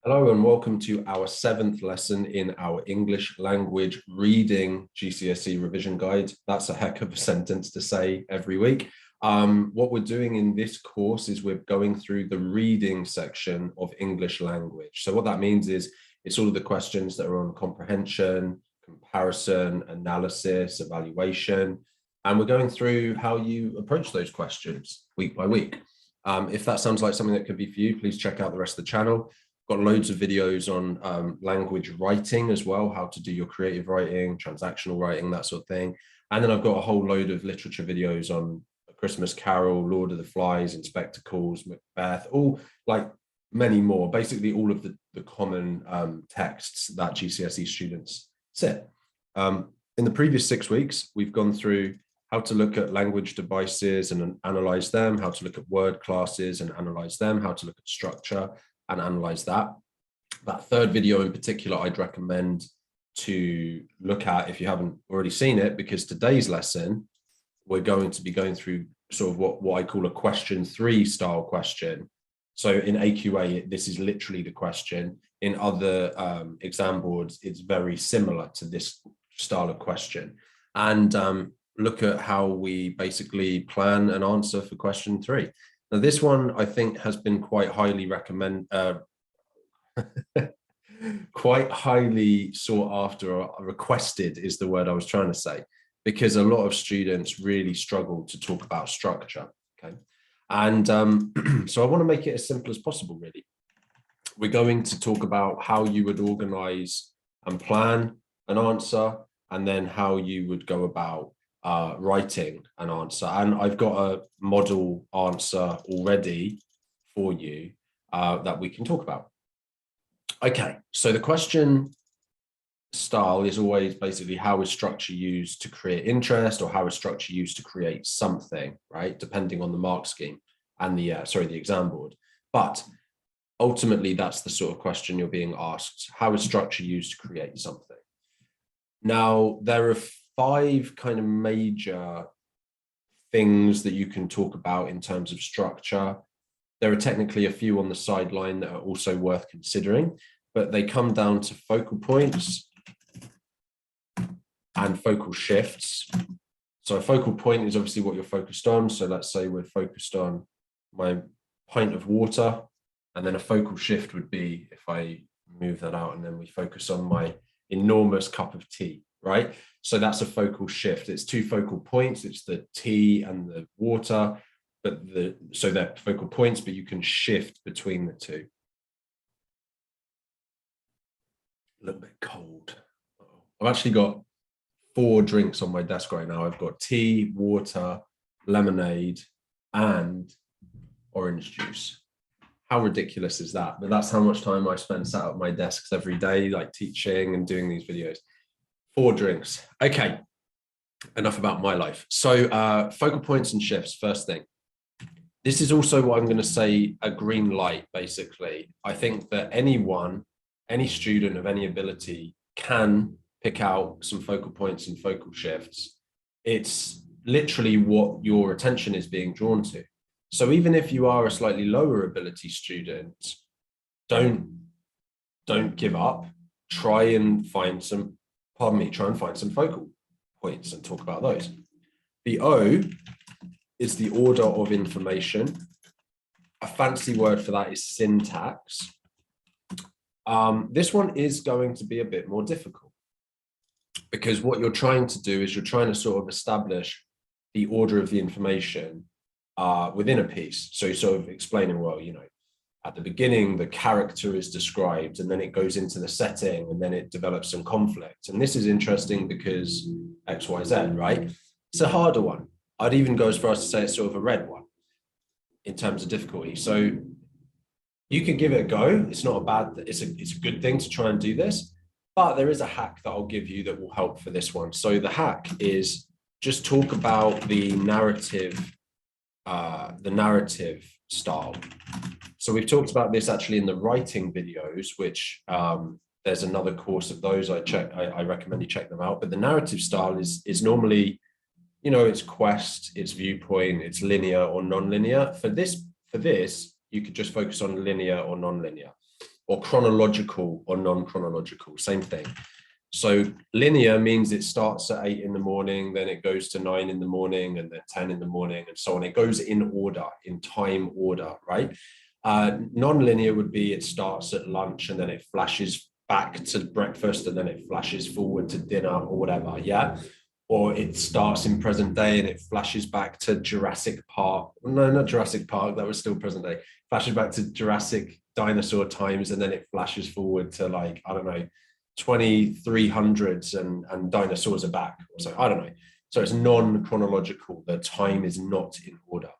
Hello and welcome to our seventh lesson in our English language reading GCSE revision guide. That's a heck of a sentence to say every week. What we're doing in this course is we're going through the reading section of English language. So what that means is it's all of the questions that are on comprehension, comparison, analysis, evaluation, and we're going through how you approach those questions week by week. If that sounds like something that could be for you, please check out the rest of the channel. Got loads of videos on language writing as well, how to do your creative writing, transactional writing, that sort of thing. And then I've got a whole load of literature videos on A Christmas Carol, Lord of the Flies, Inspector Calls, Macbeth, all like many more, basically all of the common texts that GCSE students sit. In the previous 6 weeks, we've gone through how to look at language devices and analyze them, how to look at word classes and analyze them, how to look at structure and analyze that. That third video in particular, I'd recommend to look at if you haven't already seen it, because today's lesson, we're going to be going through sort of what I call a question 3 style question. So in AQA, this is literally the question. In other exam boards, it's very similar to this style of question. And look at how we basically plan an answer for question 3. Now, this one, I think, has been quite highly quite highly sought after, or requested is the word I was trying to say, because a lot of students really struggle to talk about structure, okay? And so I want to make it as simple as possible, really. We're going to talk about how you would organize and plan an answer, and then how you would go about writing an answer. And I've got a model answer already for you that we can talk about. Okay, so the question style is always basically how is structure used to create interest, or how is structure used to create something, right? Depending on the mark scheme and the exam board. But ultimately, that's the sort of question you're being asked. How is structure used to create something? Now, there are 5 kind of major things that you can talk about in terms of structure. There are technically a few on the sideline that are also worth considering, but they come down to focal points and focal shifts. So a focal point is obviously what you're focused on. So let's say we're focused on my pint of water, and then a focal shift would be if I move that out and then we focus on my enormous cup of tea, right? So that's a focal shift. It's 2 focal points. It's the tea and the water, but so they're focal points, but you can shift between the 2. A little bit cold. I've actually got 4 drinks on my desk right now. I've got tea, water, lemonade, and orange juice. How ridiculous is that? But that's how much time I spend sat at my desks every day, like teaching and doing these videos. 4 drinks. Okay, enough about my life. So focal points and shifts, first thing. This is also what I'm going to say, a green light, basically. I think that any student of any ability can pick out some focal points and focal shifts. It's literally what your attention is being drawn to. So even if you are a slightly lower ability student, don't give up. Try and find some focal points and talk about those. The O is the order of information. A fancy word for that is syntax. This one is going to be a bit more difficult, because what you're trying to do is you're trying to sort of establish the order of the information within a piece. So you're sort of explaining, well, you know, at the beginning, the character is described, and then it goes into the setting, and then it develops some conflict. And this is interesting because X, Y, Z, right? It's a harder one. I'd even go as far as to say it's sort of a red one in terms of difficulty. So you could give it a go. It's not a bad, it's a good thing to try and do this, but there is a hack that I'll give you that will help for this one. So the hack is just talk about the narrative style. So we've talked about this actually in the writing videos, which there's another course of those. I recommend you check them out. But the narrative style is normally, you know, it's quest, it's viewpoint, it's linear or non-linear. For this, you could just focus on linear or non-linear. or chronological or non-chronological, same thing. So linear means it starts at 8 in the morning, then it goes to 9 in the morning, and then 10 in the morning, and so on. It goes in order, in time order, right? Non-linear would be it starts at lunch and then it flashes back to breakfast and then it flashes forward to dinner or whatever, yeah? Or it starts in present day and it flashes back to Jurassic Park. No, not Jurassic Park, that was still present day. Flashes back to Jurassic dinosaur times and then it flashes forward to like, I don't know, 2300s and dinosaurs are back. So I don't know. So it's non-chronological. The time is not in order.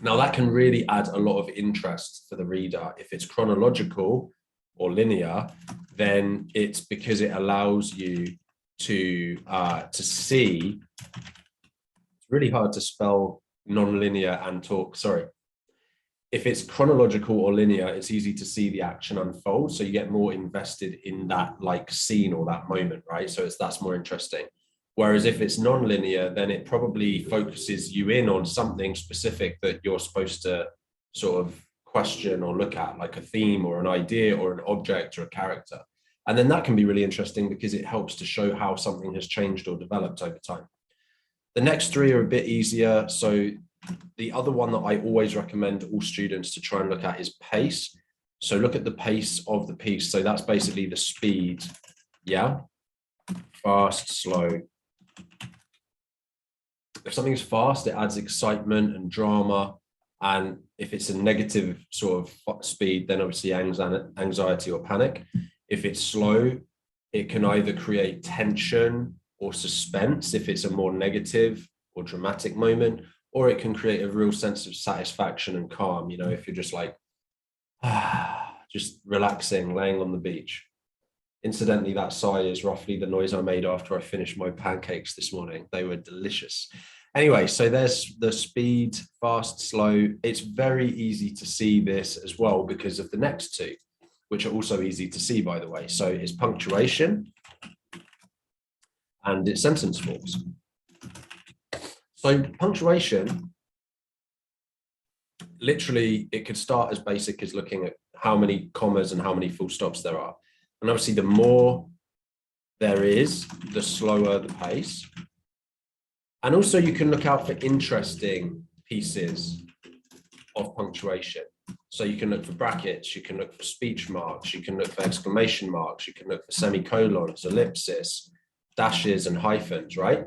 Now that can really add a lot of interest for the reader. If it's chronological or linear, then it's because it allows you to see. It's really hard to spell non-linear and talk. Sorry. If it's chronological or linear, it's easy to see the action unfold. So you get more invested in that like scene or that moment, right? So that's more interesting. Whereas if it's non-linear, then it probably focuses you in on something specific that you're supposed to sort of question or look at, like a theme or an idea or an object or a character. And then that can be really interesting because it helps to show how something has changed or developed over time. The next three are a bit easier. So the other one that I always recommend all students to try and look at is pace. So look at the pace of the piece. So that's basically the speed. Yeah. Fast, slow. If something's fast, it adds excitement and drama. And if it's a negative sort of speed, then obviously anxiety or panic. If it's slow, it can either create tension or suspense if it's a more negative or dramatic moment, or it can create a real sense of satisfaction and calm, you know, if you're just like, just relaxing, laying on the beach. Incidentally, that sigh is roughly the noise I made after I finished my pancakes this morning. They were delicious. Anyway, so there's the speed, fast, slow. It's very easy to see this as well because of the next two, which are also easy to see, by the way. So it's punctuation and it's sentence forms. So punctuation, literally, it could start as basic as looking at how many commas and how many full stops there are. And obviously, the more there is, the slower the pace. And also, you can look out for interesting pieces of punctuation. So you can look for brackets, you can look for speech marks, you can look for exclamation marks, you can look for semicolons, ellipsis, dashes, and hyphens, right?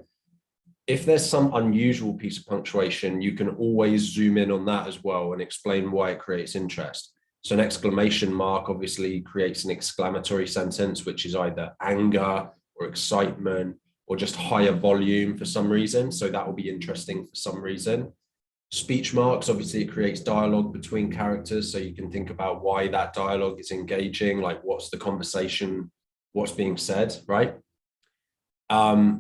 If there's some unusual piece of punctuation, you can always zoom in on that as well and explain why it creates interest. So an exclamation mark obviously creates an exclamatory sentence, which is either anger or excitement or just higher volume for some reason. So that will be interesting for some reason. Speech marks, obviously it creates dialogue between characters. So you can think about why that dialogue is engaging, like what's the conversation, what's being said, right?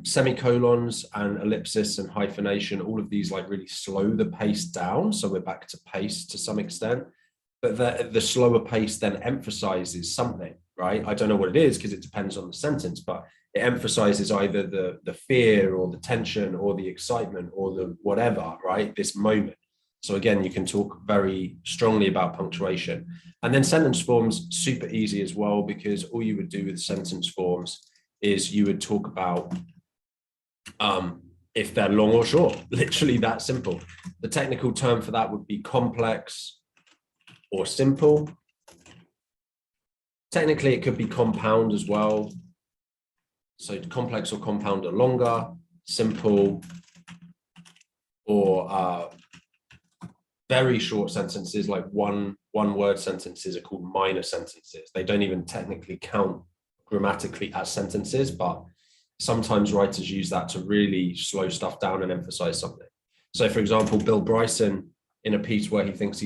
Semicolons and ellipsis and hyphenation, all of these like really slow the pace down. So we're back to pace to some extent, but the slower pace then emphasizes something, right? I don't know what it is because it depends on the sentence, but it emphasizes either the fear or the tension or the excitement or the whatever, right? This moment. So again, you can talk very strongly about punctuation. And then sentence forms, super easy as well, because all you would do with sentence forms is you would talk about if they're long or short, literally that simple. The technical term for that would be complex or simple. Technically, it could be compound as well. So complex or compound are longer, simple, or very short sentences like one word sentences are called minor sentences. They don't even technically count grammatically as sentences, but sometimes writers use that to really slow stuff down and emphasize something. So for example, Bill Bryson, in a piece where he thinks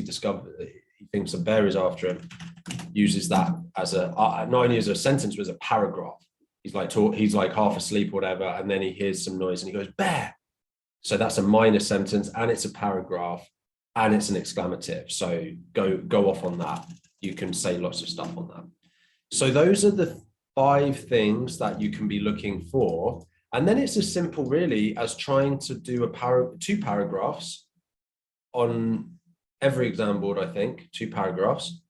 a bear is after him, uses that as not only as a sentence, but as a paragraph. He's like half asleep or whatever, and then he hears some noise and he goes, bear. So that's a minor sentence and it's a paragraph and it's an exclamative. So go off on that. You can say lots of stuff on that. So those are the 5 things that you can be looking for. And then it's as simple really as trying to do 2 paragraphs on every exam board, I think, 2 paragraphs.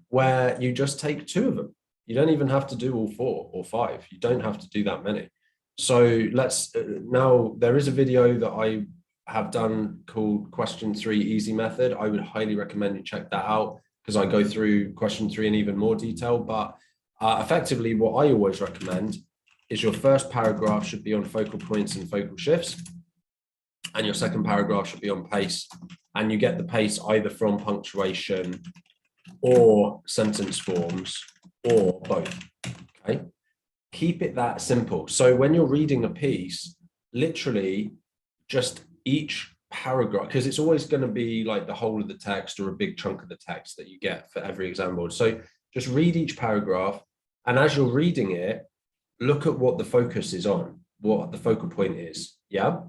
where you just take 2 of them. You don't even have to do all 4 or 5. You don't have to do that many. So let's now, there is a video that I have done called question 3 easy method. I would highly recommend you check that out because I go through question 3 in even more detail. But effectively, what I always recommend is your first paragraph should be on focal points and focal shifts, and your second paragraph should be on pace. And you get the pace either from punctuation or sentence forms or both. Okay, keep it that simple. So when you're reading a piece, literally just each paragraph, because it's always going to be like the whole of the text or a big chunk of the text that you get for every exam board. So just read each paragraph, and as you're reading it, look at what the focus is on, what the focal point is. Yeah,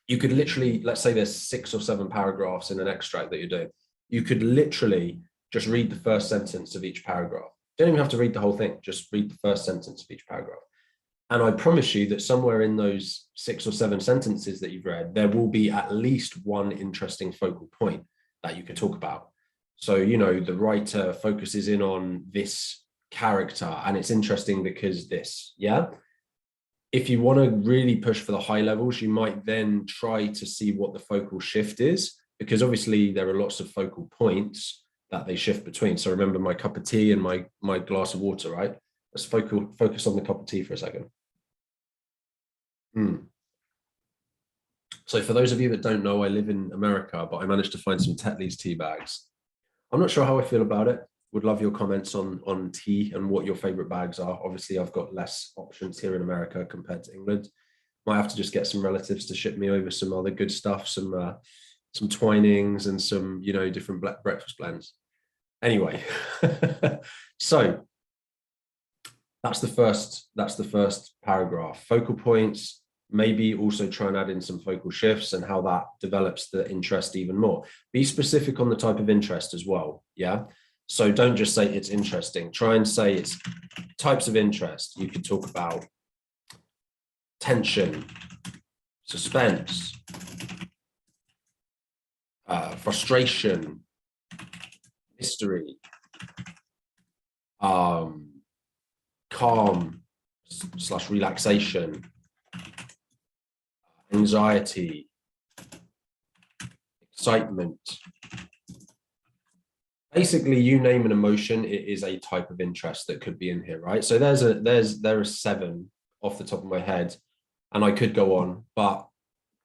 you could literally, let's say there's 6 or 7 paragraphs in an extract that you're doing. You could literally just read the first sentence of each paragraph. You don't even have to read the whole thing, just read the first sentence of each paragraph. And I promise you that somewhere in those 6 or 7 sentences that you've read, there will be at least one interesting focal point that you can talk about. So, you know, the writer focuses in on this character and it's interesting because this, yeah? If you want to really push for the high levels, you might then try to see what the focal shift is, because obviously there are lots of focal points that they shift between. So remember my cup of tea and my glass of water, right? Let's focus on the cup of tea for a second. So for those of you that don't know, I live in America, but I managed to find some Tetley's tea bags. I'm not sure how I feel about it. Would love your comments on tea and what your favorite bags are. Obviously, I've got less options here in America compared to England. Might have to just get some relatives to ship me over some other good stuff, some Twinings and some, you know, different breakfast blends. Anyway, so that's the first paragraph. Focal points, maybe also try and add in some focal shifts and how that develops the interest even more. Be specific on the type of interest as well, yeah? So don't just say it's interesting. Try and say it's types of interest. You could talk about tension, suspense, frustration, mystery, calm/relaxation, anxiety, excitement. Basically, you name an emotion, it is a type of interest that could be in here, right? So there are 7 off the top of my head, and I could go on, but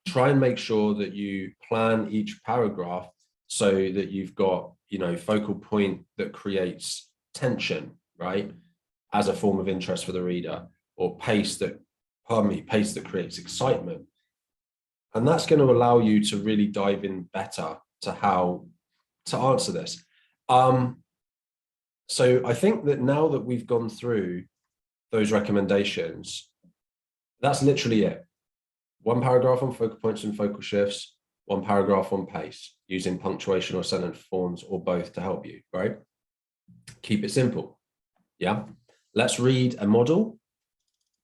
try and make sure that you plan each paragraph so that you've got, you know, focal point that creates tension, right? As a form of interest for the reader, or pace that creates excitement. And that's going to allow you to really dive in better to how to answer this. So I think that now that we've gone through those recommendations, that's literally it. 1 paragraph on focal points and focal shifts, 1 paragraph on pace, using punctuation or sentence forms or both to help you, right? Keep it simple. Yeah. Let's read a model.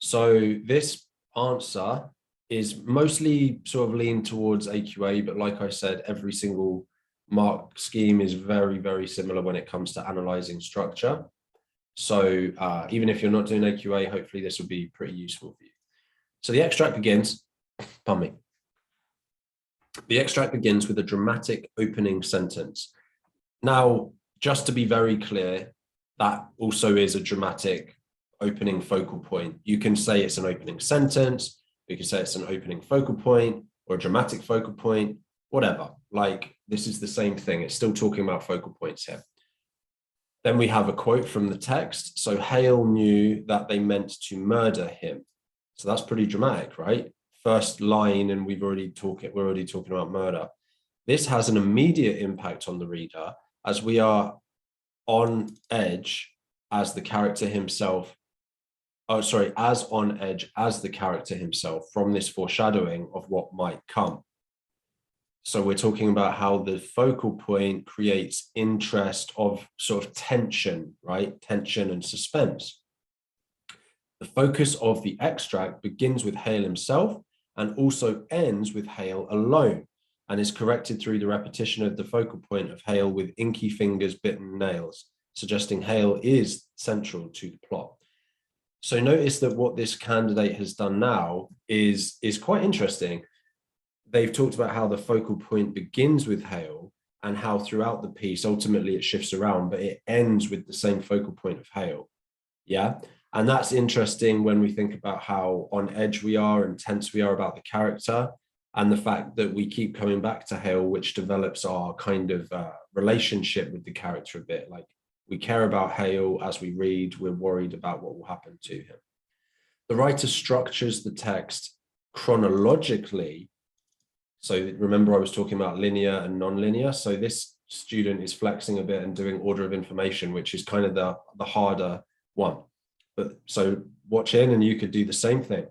So this answer is mostly sort of leaned towards AQA, but like I said, every single mark scheme is very, very similar when it comes to analyzing structure. So even if you're not doing AQA, hopefully this will be pretty useful for you. So the extract begins, pardon me. The extract begins with a dramatic opening sentence. Now, just to be very clear, that also is a dramatic opening focal point. You can say it's an opening sentence, you can say it's an opening focal point or a dramatic focal point, whatever. Like, this is the same thing. It's still talking about focal points here. Then we have a quote from the text. So Hale knew that they meant to murder him. So that's pretty dramatic, right? First line, and we're already talking about murder. This has an immediate impact on the reader as we are on edge as the character himself. As on edge as the character himself from this foreshadowing of what might come. So we're talking about how the focal point creates interest of sort of tension, right? Tension and suspense. The focus of the extract begins with Hale himself and also ends with Hale alone, and is corrected through the repetition of the focal point of Hale with inky fingers, bitten nails. suggesting hail is central to the plot. So notice that what this candidate has done now is quite interesting. They've talked about how the focal point begins with hail and how throughout the piece, ultimately it shifts around, but it ends with the same focal point of hail. Yeah. And that's interesting when we think about how on edge we are and tense we are about the character, and the fact that we keep coming back to hail, which develops our kind of relationship with the character a bit. Like, we care about hail as we read, we're worried about what will happen to him. The writer structures the text chronologically. So remember, I was talking about linear and non-linear. So this student is flexing a bit and doing order of information, which is kind of the harder one. But so watch in and you could do the same thing.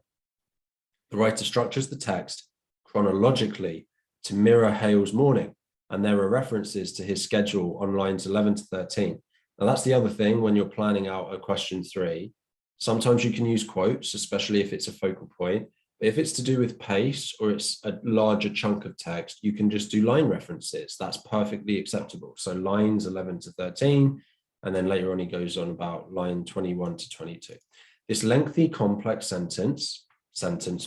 The writer structures the text chronologically to mirror Hale's morning, and there are references to his schedule on lines 11 to 13. Now that's the other thing when you're planning out a question 3. Sometimes you can use quotes, especially if it's a focal point. But if it's to do with pace or it's a larger chunk of text, you can just do line references. That's perfectly acceptable. So lines 11 to 13, and then later on he goes on about line 21 to 22. This lengthy, complex sentence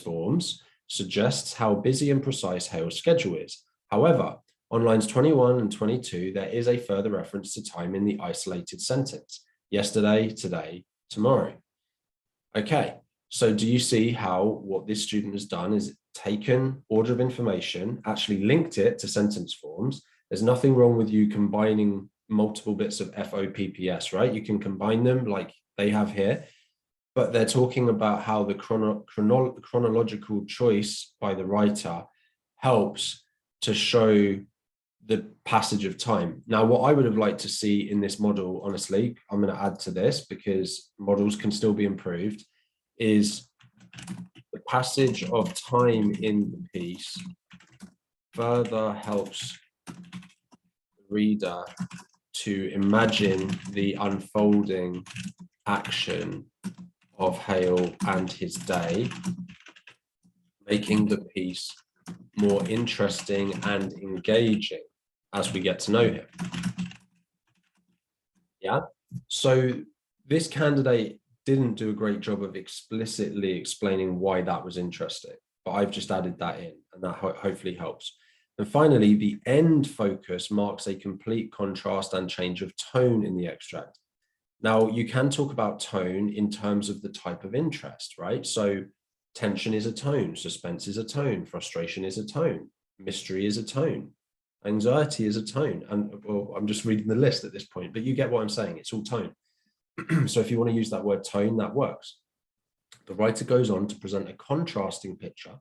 forms suggests how busy and precise Hale's schedule is. However, on lines 21 and 22, there is a further reference to time in the isolated sentence. Yesterday, today, tomorrow. Okay, so do you see how what this student has done is taken order of information, actually linked it to sentence forms? There's nothing wrong with you combining multiple bits of FOPPS, right? You can combine them like they have here, but they're talking about how the chronological choice by the writer helps to show the passage of time. Now, what I would have liked to see in this model, honestly, I'm going to add to this because models can still be improved, is the passage of time in the piece further helps the reader to imagine the unfolding action of Hale and his day, making the piece more interesting and engaging as we get to know him. Yeah, so this candidate didn't do a great job of explicitly explaining why that was interesting, but I've just added that in, and that hopefully helps. And finally, the end focus marks a complete contrast and change of tone in the extract. Now, you can talk about tone in terms of the type of interest, right? So tension is a tone, suspense is a tone, frustration is a tone, mystery is a tone, anxiety is a tone. And well, I'm just reading the list at this point, but you get what I'm saying. It's all tone. So if you want to use that word tone, that works. The writer goes on to present a contrasting picture,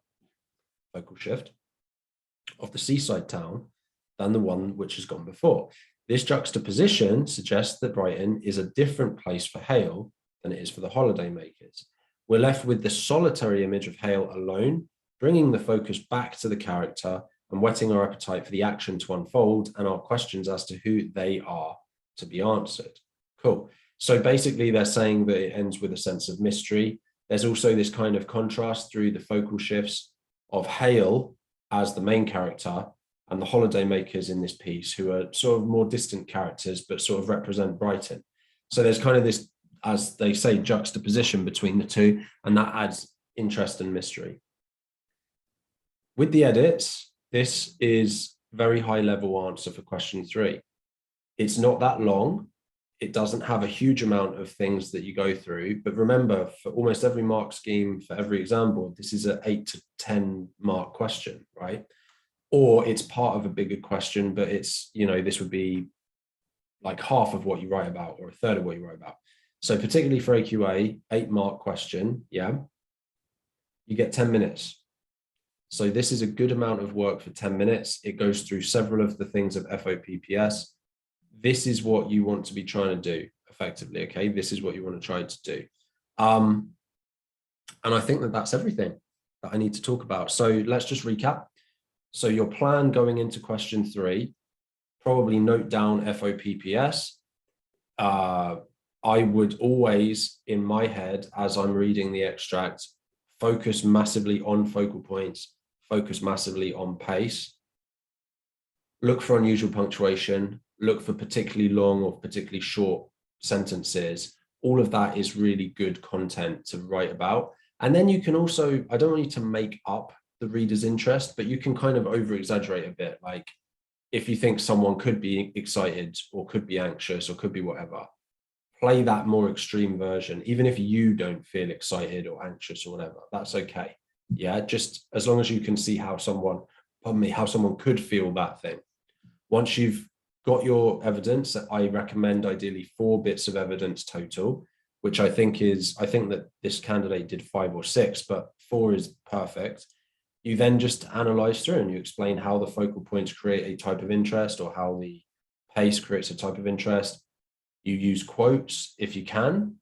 focal shift, of the seaside town than the one which has gone before. This juxtaposition suggests that Brighton is a different place for Hale than it is for the holidaymakers. We're left with the solitary image of Hale alone, bringing the focus back to the character and whetting our appetite for the action to unfold and our questions as to who they are to be answered. Cool. So basically they're saying that it ends with a sense of mystery. There's also this kind of contrast through the focal shifts of Hale as the main character and the holidaymakers in this piece, who are sort of more distant characters, but sort of represent Brighton. So there's kind of this, as they say, juxtaposition between the two, and that adds interest and mystery. With the edits, this is very high level answer for question 3. It's not that long. It doesn't have a huge amount of things that you go through, but remember, for almost every mark scheme, for every exam board, this is an 8 to 10 mark question, right? Or it's part of a bigger question, but it's, you know, this would be like half of what you write about or a third of what you write about. So particularly for AQA, 8 mark question, yeah, you get 10 minutes. So this is a good amount of work for 10 minutes. It goes through several of the things of FOPPS. This is what you want to be trying to do effectively, okay? This is what you want to try to do. And I think that that's everything that I need to talk about. So let's just recap. So your plan going into question 3, probably note down FOPPS. I would always, in my head, as I'm reading the extract, focus massively on focal points, focus massively on pace. Look for unusual punctuation, look for particularly long or particularly short sentences. All of that is really good content to write about. And then you can also, I don't want you to make up the reader's interest, but you can kind of over exaggerate a bit. Like if you think someone could be excited or could be anxious or could be whatever, play that more extreme version. Even if you don't feel excited or anxious or whatever, that's okay. Yeah, just as long as you can see how someone, pardon me, how someone could feel that thing. Once you've got your evidence, I recommend ideally 4 bits of evidence total, which I think that this candidate did 5 or 6, but 4 is perfect. You then just analyze through and you explain how the focal points create a type of interest or how the pace creates a type of interest. You use quotes if you can.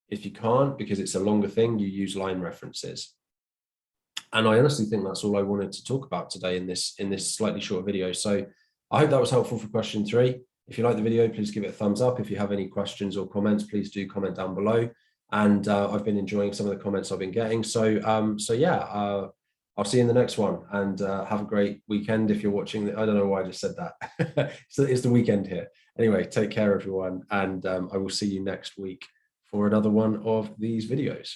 If you can't, because it's a longer thing, you use line references. And I honestly think that's all I wanted to talk about today in this slightly short video. So I hope that was helpful for question 3. If you like the video, please give it a thumbs up. If you have any questions or comments, please do comment down below. And I've been enjoying some of the comments I've been getting. So yeah, I'll see you in the next one, and have a great weekend if you're watching. I don't know why I just said that. It's the weekend here. Anyway, take care, everyone. And I will see you next week for another one of these videos.